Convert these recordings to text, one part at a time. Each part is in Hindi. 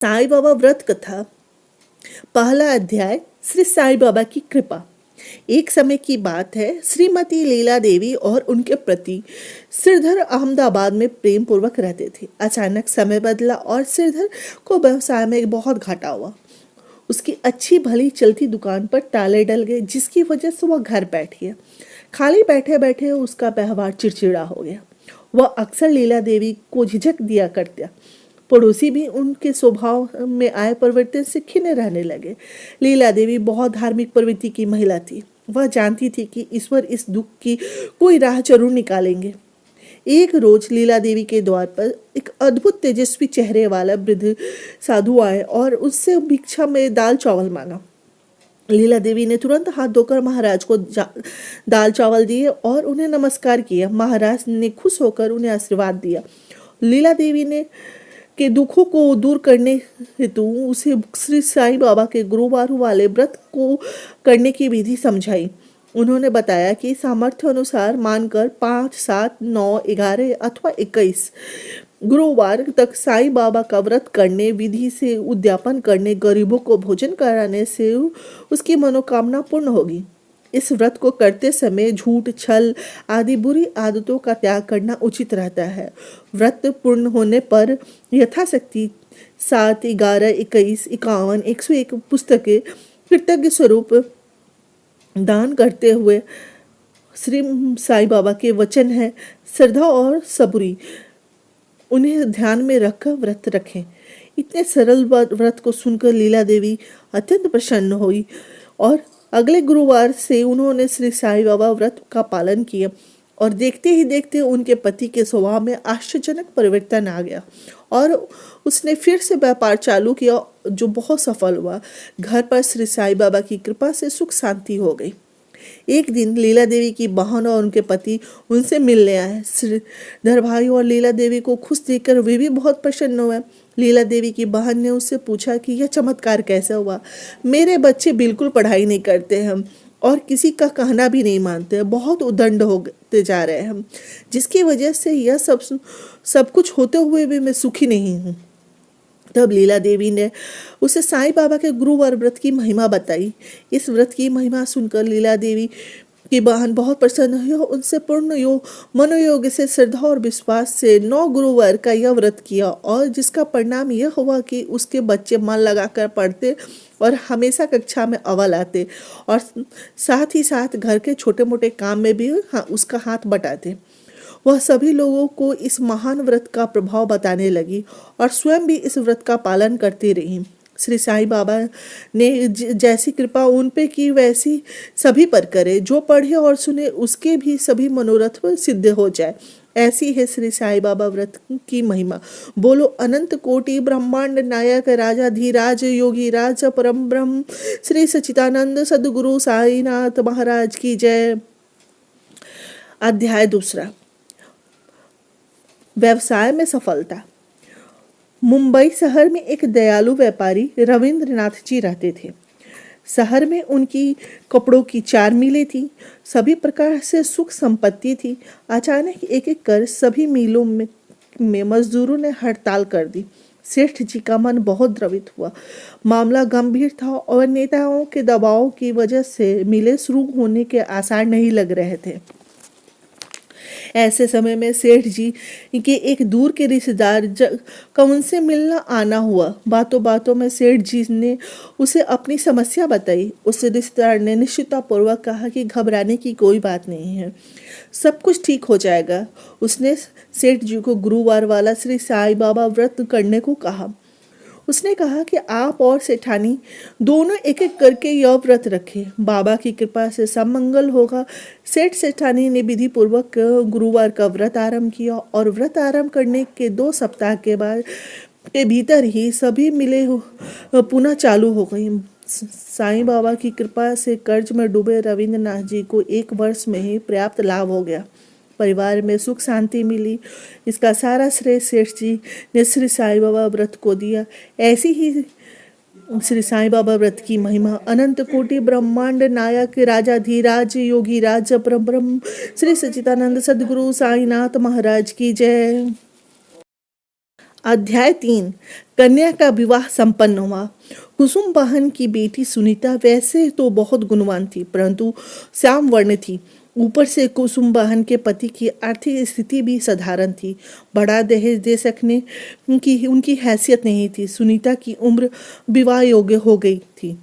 साईं बाबा व्रत कथा। पहला अध्याय। श्री साईं बाबा की कृपा। एक समय की बात है, श्रीमती लीला देवी और उनके पति श्रीधर अहमदाबाद में प्रेम पूर्वक रहते थे। अचानक समय बदला और श्रीधर को व्यवसाय में बहुत घाटा हुआ। उसकी अच्छी भली चलती दुकान पर ताले डल गए, जिसकी वजह से वह घर बैठ गया। खाली बैठे बैठे उसका व्यवहार चिड़चिड़ा हो गया। वह अक्सर लीला देवी को झिझक दिया करता। पड़ोसी भी उनके स्वभाव में आए परिवर्तन से खिन्ने रहने लगे। लीला देवी बहुत धार्मिक प्रवृत्ति की महिला थी। वह जानती थी कि ईश्वर इस दुख की कोई राह जरूर निकालेंगे। एक रोज लीला देवी के द्वार पर एक अद्भुत तेजस्वी चेहरे वाला वृद्ध साधु आए और उससे भिक्षा में दाल चावल मांगा। लीला देवी ने तुरंत हाथ धोकर महाराज को दाल चावल दिए और उन्हें नमस्कार किया। महाराज ने खुश होकर उन्हें आशीर्वाद दिया। लीला देवी ने के दुखों को दूर करने हेतु उसे श्री साईं बाबा के गुरुवार वाले व्रत को करने की विधि समझाई। उन्होंने बताया कि सामर्थ्य अनुसार मानकर 5, 7, 9, 11 अथवा 21 गुरुवार तक साईं बाबा का व्रत करने, विधि से उद्यापन करने, गरीबों को भोजन कराने से उसकी मनोकामना पूर्ण होगी। इस व्रत को करते समय झूठ, छल आदि बुरी आदतों का त्याग करना उचित रहता है। व्रत पूर्ण होने पर यथाशक्ति 7, 11, 21, 51, 101 पुस्तकें कृतज्ञ स्वरूप दान करते हुए श्री साईं बाबा के वचन है, श्रद्धा और सबूरी उन्हें ध्यान में रखकर व्रत रखें। इतने सरल व्रत को सुनकर लीला देवी अत्यंत प्रसन्न हुई और अगले गुरुवार से उन्होंने श्री साईं बाबा व्रत का पालन किया और देखते ही देखते उनके पति के स्वभाव में आश्चर्यजनक परिवर्तन आ गया और उसने फिर से व्यापार चालू किया, जो बहुत सफल हुआ। घर पर श्री साईं बाबा की कृपा से सुख शांति हो गई। एक दिन लीला देवी की बहन और उनके पति उनसे मिलने आए। श्रीधर भाई और लीला देवी को खुश देखकर वे भी बहुत प्रसन्न हुए। लीला देवी की बहन ने उससे पूछा कि यह चमत्कार कैसे हुआ। मेरे बच्चे बिल्कुल पढ़ाई नहीं करते हैं और किसी का कहना भी नहीं मानते, बहुत उद्दंड होते जा रहे हैं, जिसकी वजह से यह सब कुछ होते हुए भी मैं सुखी नहीं हूँ। तब लीला देवी ने उसे साईं बाबा के गुरुवार व्रत की महिमा बताई। इस व्रत की महिमा सुनकर लीला देवी की बहन बहुत प्रसन्न हुई और उनसे पूर्ण मनोयोग से, श्रद्धा और विश्वास से 9 गुरुवार का यह व्रत किया और जिसका परिणाम यह हुआ कि उसके बच्चे मन लगाकर पढ़ते और हमेशा कक्षा में अव्वल आते और साथ ही साथ घर के छोटे मोटे काम में भी उसका हाथ बटाते। वह सभी लोगों को इस महान व्रत का प्रभाव बताने लगी और स्वयं भी इस व्रत का पालन करती रही। श्री साईं बाबा ने जैसी कृपा उन पे की, वैसी सभी पर करे। जो पढ़े और सुने उसके भी सभी मनोरथ सिद्ध हो जाए। ऐसी है श्री साईं बाबा व्रत की महिमा। बोलो अनंत कोटि ब्रह्मांड नायक राजाधिराज योगी राज परम ब्रह्म श्री सच्चिदानंद सद्गुरु साईनाथ महाराज की जय। अध्याय दूसरा। व्यवसाय में सफलता। मुंबई शहर में एक दयालु व्यापारी रविंद्रनाथ जी रहते थे। शहर में उनकी कपड़ों की 4 मिलें थी, सभी प्रकार से सुख संपत्ति थी। अचानक एक एक कर सभी मिलों में मजदूरों ने हड़ताल कर दी। सेठ जी का मन बहुत द्रवित हुआ। मामला गंभीर था और नेताओं के दबाव की वजह से मिलें शुरू होने के आसार नहीं लग रहे थे। ऐसे समय में सेठ जी के एक दूर के रिश्तेदार का उनसे मिलना आना हुआ। बातों बातों में सेठ जी ने उसे अपनी समस्या बताई। उस रिश्तेदार ने निश्चिततापूर्वक कहा कि घबराने की कोई बात नहीं है, सब कुछ ठीक हो जाएगा। उसने सेठ जी को गुरुवार वाला श्री साईं बाबा व्रत करने को कहा। उसने कहा कि आप और सेठानी दोनों एक एक करके यह व्रत रखें, बाबा की कृपा से सब मंगल होगा। सेठ सेठानी ने विधि पूर्वक गुरुवार का व्रत आरंभ किया और व्रत आरंभ करने के 2 सप्ताह के भीतर ही सभी मिले पुनः चालू हो गई। साईं बाबा की कृपा से कर्ज में डूबे रविंद्रनाथ जी को 1 वर्ष में ही पर्याप्त लाभ हो गया। परिवार में सुख शांति मिली। इसका सारा श्रेय सेठ जी ने श्री साईं बाबा व्रत को दिया। ऐसी ही श्री साईं बाबा व्रत की महिमा। अनंत कोटि ब्रह्मांड नायक राजाधिराज योगी राज परम ब्रह्म श्री सच्चिदानंद सद्गुरु साईनाथ महाराज की जय। अध्याय 3। कन्या का विवाह संपन्न हुआ। कुसुम बहन की बेटी सुनीता वैसे तो बहुत गुणवान थी, परंतु श्याम वर्ण थी। ऊपर से कुसुम बहन के पति की आर्थिक स्थिति भी साधारण थी। बड़ा दहेज दे सकने की उनकी हैसियत नहीं थी। सुनीता की उम्र विवाह योग्य हो गई थी,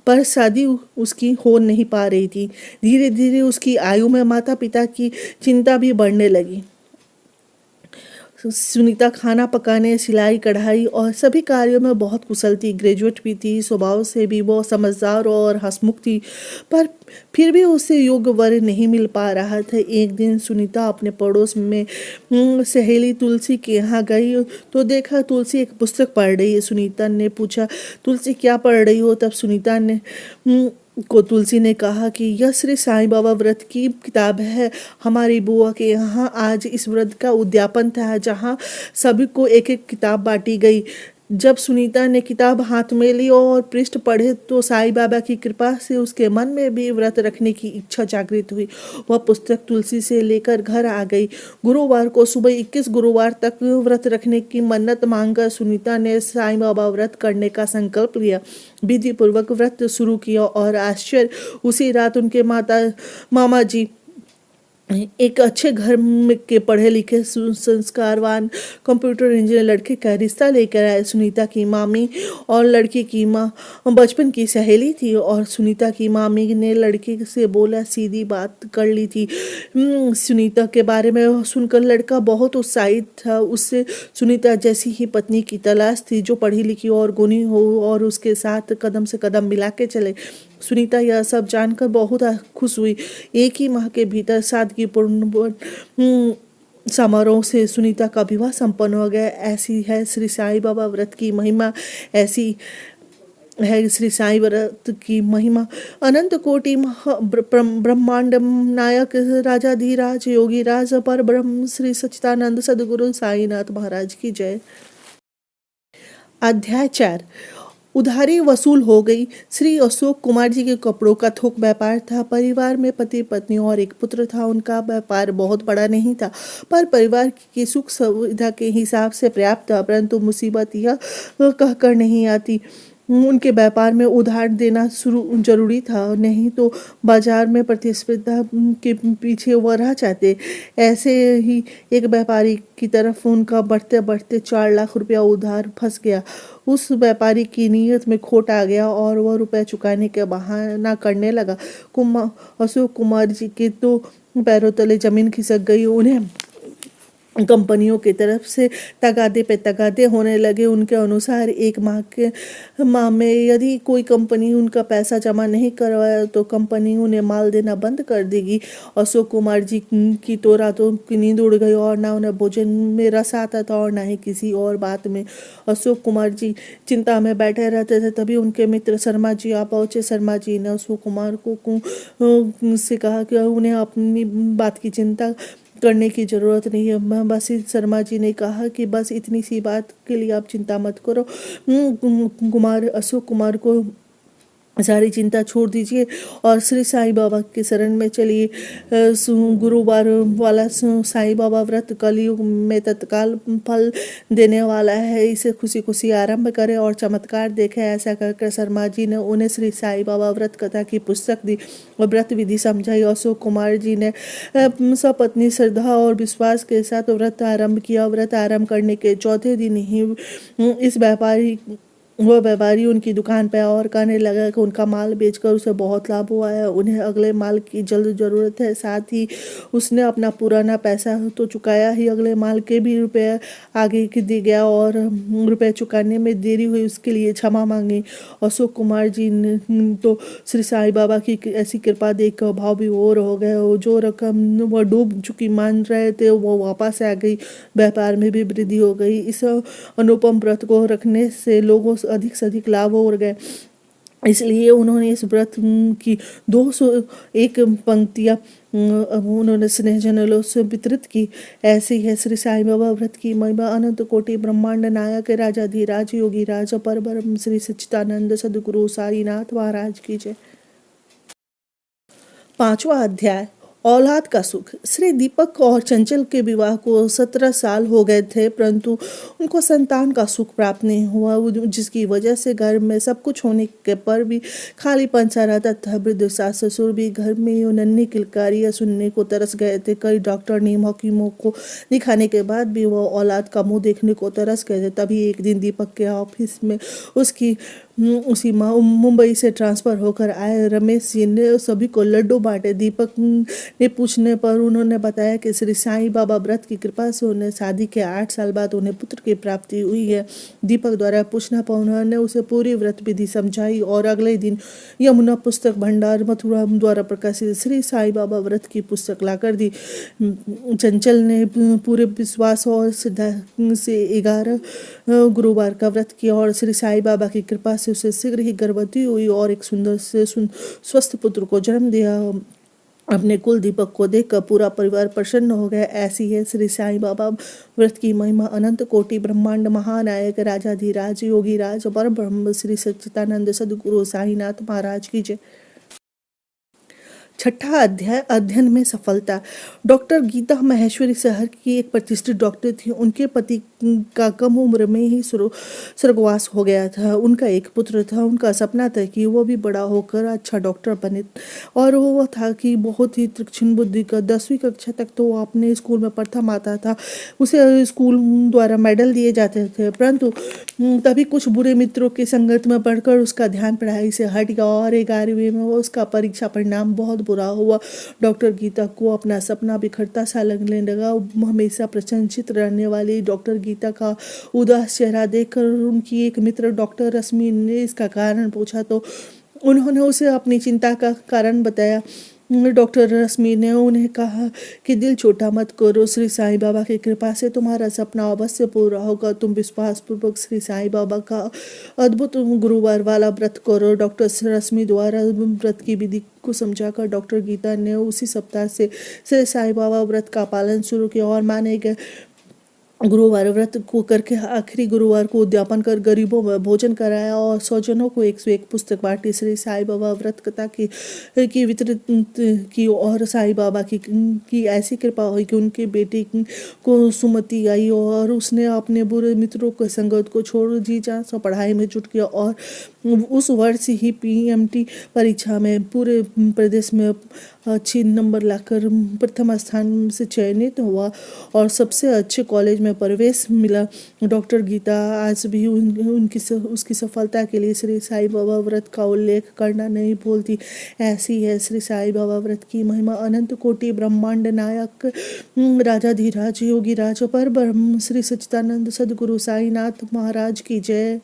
पर शादी उसकी हो नहीं पा रही थी। धीरे धीरे उसकी आयु में माता पिता की चिंता भी बढ़ने लगी। सुनीता खाना पकाने, सिलाई कढ़ाई और सभी कार्यों में बहुत कुशल थी। ग्रेजुएट भी थी, स्वभाव से भी वो समझदार और हंसमुख थी, पर फिर भी उसे योग्य वर नहीं मिल पा रहा था। एक दिन सुनीता अपने पड़ोस में सहेली तुलसी के यहाँ गई तो देखा तुलसी एक पुस्तक पढ़ रही है। सुनीता ने पूछा, तुलसी क्या पढ़ रही हो? तब सुनीता ने तुलसी ने कहा कि यह श्री साईं बाबा व्रत की किताब है। हमारी बुआ के यहाँ आज इस व्रत का उद्यापन था, जहाँ सभी को एक एक किताब बांटी गई। जब सुनीता ने किताब हाथ में ली और पृष्ठ पढ़े तो साईं बाबा की कृपा से उसके मन में भी व्रत रखने की इच्छा जागृत हुई। वह पुस्तक तुलसी से लेकर घर आ गई। गुरुवार को सुबह 21 गुरुवार तक व्रत रखने की मन्नत मांगकर सुनीता ने साईं बाबा व्रत करने का संकल्प लिया। विधि पूर्वक व्रत शुरू किया और आश्चर्य, उसी रात उनके मामा जी एक अच्छे घर में के पढ़े लिखे संस्कारवान कंप्यूटर इंजीनियर लड़के का रिश्ता लेकर आए। सुनीता की मामी और लड़की की माँ बचपन की सहेली थी और सुनीता की मामी ने लड़के से बोला सीधी बात कर ली थी। सुनीता के बारे में सुनकर लड़का बहुत उत्साहित था। उससे सुनीता जैसी ही पत्नी की तलाश थी, जो पढ़ी लिखी और गुणी हो और उसके साथ कदम से कदम मिला के चले। सुनीता यह सब जानकर बहुत खुश हुई। एक ही माह के भीतर सादगीपूर्ण समारोह से सुनीता का विवाह संपन्न हो गया। ऐसी है श्री साईं बाबा व्रत की महिमा। ऐसी है श्री साईं व्रत की महिमा। अनंत कोटि ब्रह्मांड नायक राजाधिराज योगीराज पर ब्रह्म श्री सच्चिदानंद सदगुरु साईनाथ महाराज की जय। अध्याय 4। उधारी वसूल हो गई। श्री अशोक कुमार जी के कपड़ों का थोक व्यापार था। परिवार में पति पत्नी और एक पुत्र था। उनका व्यापार बहुत बड़ा नहीं था, पर परिवार की सुख सुविधा के हिसाब से पर्याप्त था। परंतु मुसीबत यह कहकर नहीं आती, उनके व्यापार में उधार देना जरूरी था, नहीं तो बाजार में प्रतिस्पर्धा के पीछे वह रह जाते। ऐसे ही एक व्यापारी की तरफ उनका बढ़ते बढ़ते 4 लाख रुपया उधार फंस गया। उस व्यापारी की नीयत में खोट आ गया और वह रुपया चुकाने का बहाना करने लगा। अशोक कुमार जी के तो पैरों तले जमीन खिसक गई। उन्हें कंपनियों की तरफ से तगादे पे तगादे होने लगे। उनके अनुसार एक माह में यदि कोई कंपनी उनका पैसा जमा नहीं करवाया तो कंपनी उन्हें माल देना बंद कर देगी। अशोक कुमार जी की तो रातों की नींद उड़ गई और ना उन्हें भोजन में रस आता था और ना ही किसी और बात में। अशोक कुमार जी चिंता में बैठे रहते थे। तभी उनके मित्र शर्मा जी आ पहुँचे। शर्मा जी ने अशोक कुमार को से कहा कि उन्हें अपनी बात की चिंता करने की ज़रूरत नहीं है। बस शर्मा जी ने कहा कि बस इतनी सी बात के लिए आप चिंता मत करो। अशोक कुमार को सारी चिंता छोड़ दीजिए और श्री साईं बाबा के शरण में चलिए। गुरुवार वाला साईं बाबा व्रत कलयुग में तत्काल फल देने वाला है। इसे खुशी खुशी आरंभ करें और चमत्कार देखें। ऐसा कहकर शर्मा जी ने उन्हें श्री साईं बाबा व्रत कथा की पुस्तक दी और व्रत विधि समझाई। अशोक कुमार जी ने सपत्नी श्रद्धा और विश्वास के साथ व्रत आरंभ किया। व्रत आरंभ करने के चौथे दिन ही वह व्यापारी उनकी दुकान पर और कहने लगा कि उनका माल बेचकर उसे बहुत लाभ हुआ है। उन्हें अगले माल की जल्द ज़रूरत है। साथ ही उसने अपना पुराना पैसा तो चुकाया ही, अगले माल के भी रुपये आगे दे गया और रुपये चुकाने में देरी हुई उसके लिए क्षमा मांगी। अशोक कुमार जी ने तो श्री साईं बाबा की ऐसी कृपा देख भाव विभोर हो गए। जो रकम वह डूब चुकी मान रहे थे वो वापस आ गई। व्यापार में भी वृद्धि हो गई। इस अनुपम व्रत को रखने से लोगों अधिक से अधिक लाभ हो गए। इसलिए उन्होंने इस व्रत की 201 पंक्तियाँ उन्होंने स्नेहजनों से वितरित की। ऐसी है श्री साईं बाबा व्रत की महिमा। अनंत कोटि ब्रह्मांड नायक राजाधिराज योगीराज पर ब्रह्म श्री सच्चिदानंद सदगुरु साईनाथ महाराज की जय। 5वां अध्याय। औलाद का सुख। श्री दीपक और चंचल के विवाह को 17 साल हो गए थे, परंतु उनको संतान का सुख प्राप्त नहीं हुआ, जिसकी वजह से घर में सब कुछ होने के पर भी खालीपन सा रहता था। वृद्ध सास ससुर भी घर में यूं नन्ही किलकारियाँ सुनने को तरस गए थे। कई डॉक्टर नीम हकीमों को दिखाने के बाद भी वो औलाद का मुंह देखने को तरस गए थे। तभी एक दिन दीपक के ऑफिस में उसी मुंबई से ट्रांसफ़र होकर आए रमेश जी ने सभी को लड्डू बांटे। दीपक ने पूछने पर उन्होंने बताया कि श्री साईं बाबा व्रत की कृपा से उन्हें शादी के 8 साल बाद उन्हें पुत्र की प्राप्ति हुई है। दीपक द्वारा पूछना पर उन्होंने उसे पूरी व्रत विधि समझाई और अगले दिन यमुना पुस्तक भंडार मथुरा द्वारा प्रकाशित श्री साईं बाबा व्रत की पुस्तक लाकर दी। चंचल ने पूरे विश्वास और श्रद्धा से 11 गुरुवार का व्रत किया और श्री साईं बाबा की कृपा से उसे शीघ्र ही गर्भवती हुई और एक सुंदर से स्वस्थ पुत्र को जन्म दिया। अपने कुल दीपक को देखकर पूरा परिवार प्रसन्न हो गया। ऐसी है श्री साईं बाबा व्रत की महिमा। अनंत कोटि ब्रह्मांड महानायक राजाधिराज योगीराज पर ब्रह्म श्री सच्चिदानंद सद्गुरु साईनाथ महाराज की जय। छठा अध्याय, अध्ययन में सफलता। डॉक्टर गीता महेश्वरी शहर की एक प्रतिष्ठित डॉक्टर थी। उनके पति का कम उम्र में ही स्वर्गवास हो गया था। उनका एक पुत्र था। उनका सपना था कि वो भी बड़ा होकर अच्छा डॉक्टर बने और वो था कि बहुत ही तीक्ष्ण बुद्धि का। 10वीं कक्षा तक तो वो अपने स्कूल में प्रथम आता था। उसे स्कूल द्वारा मेडल दिए जाते थे, परंतु तभी कुछ बुरे मित्रों की संगत में पढ़कर उसका ध्यान पढ़ाई से हट गया और 11वीं में उसका परीक्षा परिणाम बहुत बुरा हुआ। डॉक्टर गीता को अपना सपना बिखरता सा लगने लगा। हमेशा प्रशंसित रहने वाली डॉक्टर गीता का उदास चेहरा देखकर उनकी एक मित्र डॉक्टर रश्मि ने इसका कारण पूछा तो उन्होंने उसे अपनी चिंता का कारण बताया। डॉक्टर रश्मि ने उन्हें कहा कि दिल छोटा मत करो, श्री साईं बाबा की कृपा से तुम्हारा सपना अवश्य पूरा होगा। तुम विश्वासपूर्वक श्री साईं बाबा का अद्भुत गुरुवार वाला व्रत करो। डॉक्टर रश्मि द्वारा व्रत की विधि को समझाकर डॉक्टर गीता ने उसी सप्ताह से श्री साईं बाबा व्रत का पालन शुरू किया और माने गए गुरुवार व्रत को करके आखिरी गुरुवार को उद्यापन कर गरीबों में भोजन कराया और स्वजनों को 101 पुस्तक बांटी। श्री साईं बाबा व्रत कथा की वितरित की और साईं बाबा की ऐसी कृपा हुई कि उनकी बेटी को सुमति आई और उसने अपने बुरे मित्रों के संगत को छोड़ जी जान से पढ़ाई में जुट गया और उस वर्ष ही PMT परीक्षा में पूरे प्रदेश में अच्छे नंबर लाकर प्रथम स्थान से चयनित हुआ और सबसे अच्छे कॉलेज में प्रवेश मिला। डॉक्टर गीता आज भी उसकी सफलता के लिए श्री साईं बाबा व्रत का उल्लेख करना नहीं भूलती। ऐसी है श्री साईं बाबा व्रत की महिमा। अनंत कोटि ब्रह्मांड नायक राजाधिराज योगीराज पर ब्रह्म श्री सच्चिदानंद सद्गुरु साईनाथ महाराज की जय।